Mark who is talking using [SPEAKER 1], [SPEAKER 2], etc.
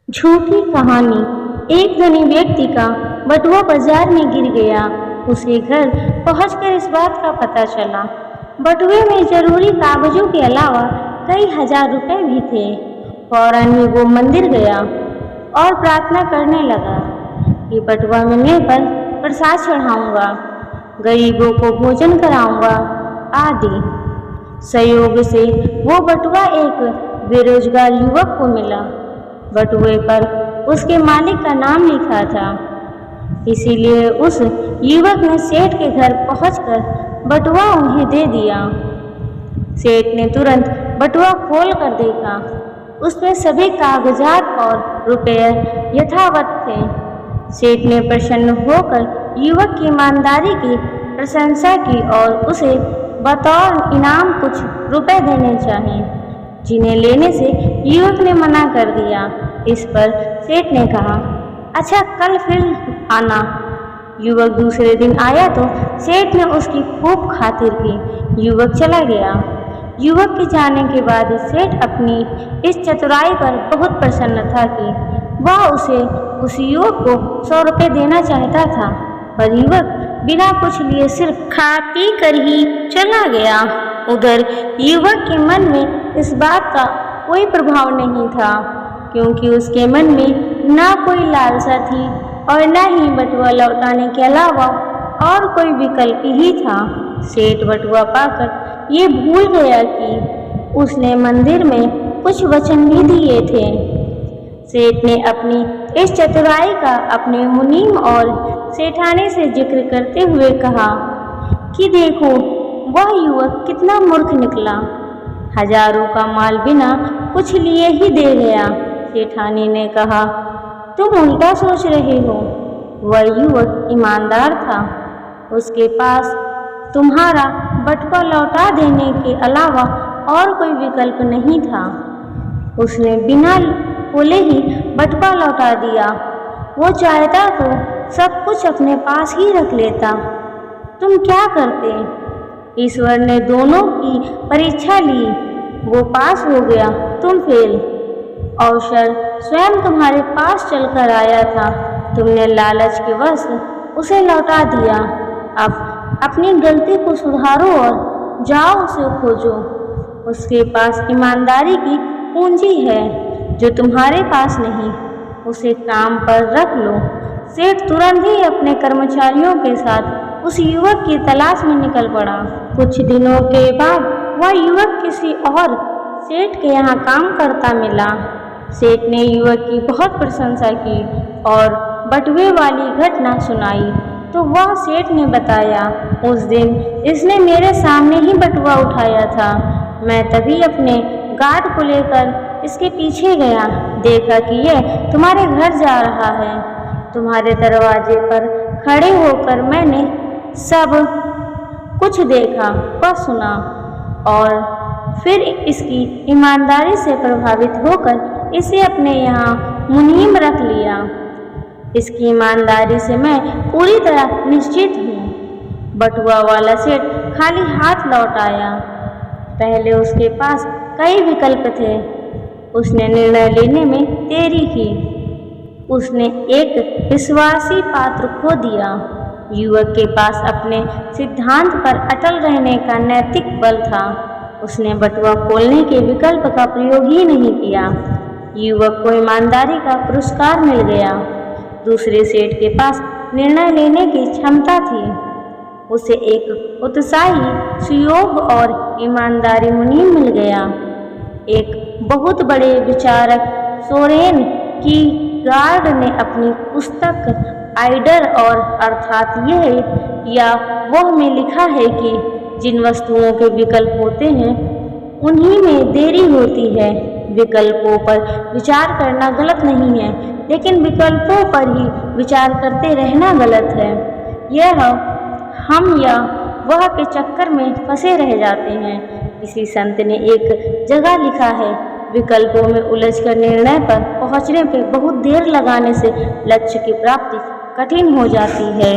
[SPEAKER 1] झूठी कहानी। एक धनी व्यक्ति का बटुआ बाजार में गिर गया। उसे घर पहुंचकर इस बात का पता चला। बटुए में जरूरी कागजों के अलावा कई हजार रुपए भी थे। फौरन ही वो मंदिर गया और प्रार्थना करने लगा कि बटुआ मिलने पर प्रसाद चढ़ाऊंगा, गरीबों को भोजन कराऊंगा आदि। संयोग से वो बटुआ एक बेरोजगार युवक को मिला। बटुए पर उसके मालिक का नाम लिखा था, इसीलिए उस युवक ने सेठ के घर पहुंचकर बटुआ उन्हें दे दिया। सेठ ने तुरंत बटुआ खोल कर देखा। उसमें सभी कागजात और रुपए यथावत थे। सेठ ने प्रसन्न होकर युवक की ईमानदारी की प्रशंसा की और उसे बतौर इनाम कुछ रुपए देने चाहिए, जिन्हें लेने से युवक ने मना कर दिया। इस पर सेठ ने कहा, अच्छा कल फिर आना। युवक दूसरे दिन आया तो सेठ ने उसकी खूब खातिर की। युवक चला गया। युवक के जाने के बाद सेठ अपनी इस चतुराई पर बहुत प्रसन्न था कि वह उस युवक को 100 रुपये देना चाहता था, पर युवक बिना कुछ लिए सिर्फ खा पी कर ही चला गया। उधर युवक के मन में इस बात का कोई प्रभाव नहीं था, क्योंकि उसके मन में ना कोई लालसा थी और न ही बटुआ लौटाने के अलावा और कोई विकल्प ही था। सेठ बटुआ पाकर ये भूल गया कि उसने मंदिर में कुछ वचन भी दिए थे। सेठ ने अपनी इस चतुराई का अपने मुनीम और सेठानी से जिक्र करते हुए कहा कि देखो वह युवक कितना मूर्ख निकला, हजारों का माल बिना कुछ लिए ही दे गया। सेठानी ने कहा, तुम उल्टा सोच रहे हो। वह युवक ईमानदार था। उसके पास तुम्हारा बटुआ लौटा देने के अलावा और कोई विकल्प नहीं था। उसने बिना बोले ही बटुआ लौटा दिया। वो चाहता तो सब कुछ अपने पास ही रख लेता। तुम क्या करते? ईश्वर ने दोनों की परीक्षा ली। वो पास हो गया, तुम फेल। अवसर स्वयं तुम्हारे पास चलकर आया था, तुमने लालच के वश उसे लौटा दिया। अब अपनी गलती को सुधारो और जाओ उसे खोजो। उसके पास ईमानदारी की पूंजी है जो तुम्हारे पास नहीं। उसे काम पर रख लो। सेठ तुरंत ही अपने कर्मचारियों के साथ उस युवक की तलाश में निकल पड़ा। कुछ दिनों के बाद वह युवक किसी और सेठ के यहाँ काम करता मिला। सेठ ने युवक की बहुत प्रशंसा की और बटुए वाली घटना सुनाई तो वह सेठ ने बताया, उस दिन इसने मेरे सामने ही बटुआ उठाया था। मैं तभी अपने गार्ड को लेकर इसके पीछे गया, देखा कि यह तुम्हारे घर जा रहा है। तुम्हारे दरवाजे पर खड़े होकर मैंने सब कुछ देखा व सुना और फिर इसकी ईमानदारी से प्रभावित होकर इसे अपने यहाँ मुनीम रख लिया। इसकी ईमानदारी से मैं पूरी तरह निश्चित हूँ। बटुआ वाला सेठ खाली हाथ लौट आया। पहले उसके पास कई विकल्प थे। उसने निर्णय लेने में देरी की। उसने एक विश्वासी पात्र खो दिया। युवक के पास अपने सिद्धांत पर अटल रहने का नैतिक बल था। उसने बटुआ खोलने के विकल्प का प्रयोग ही नहीं किया। युवक को ईमानदारी का पुरस्कार मिल गया। दूसरे सेठ के पास निर्णय लेने की क्षमता थी। उसे एक उत्साही, सुयोग्य और ईमानदारी मुनीम मिल गया। एक बहुत बड़े विचारक सोरेन की गार्ड ने अपनी पुस्तक आइडर और अर्थात यह या वह में लिखा है कि जिन वस्तुओं के विकल्प होते हैं उन्हीं में देरी होती है। विकल्पों पर विचार करना गलत नहीं है, लेकिन विकल्पों पर ही विचार करते रहना गलत है। यह हम या वह के चक्कर में फंसे रह जाते हैं। किसी संत ने एक जगह लिखा है, विकल्पों में उलझकर निर्णय पर पहुंचने पर बहुत देर लगाने से लक्ष्य की प्राप्ति कठिन हो जाती है।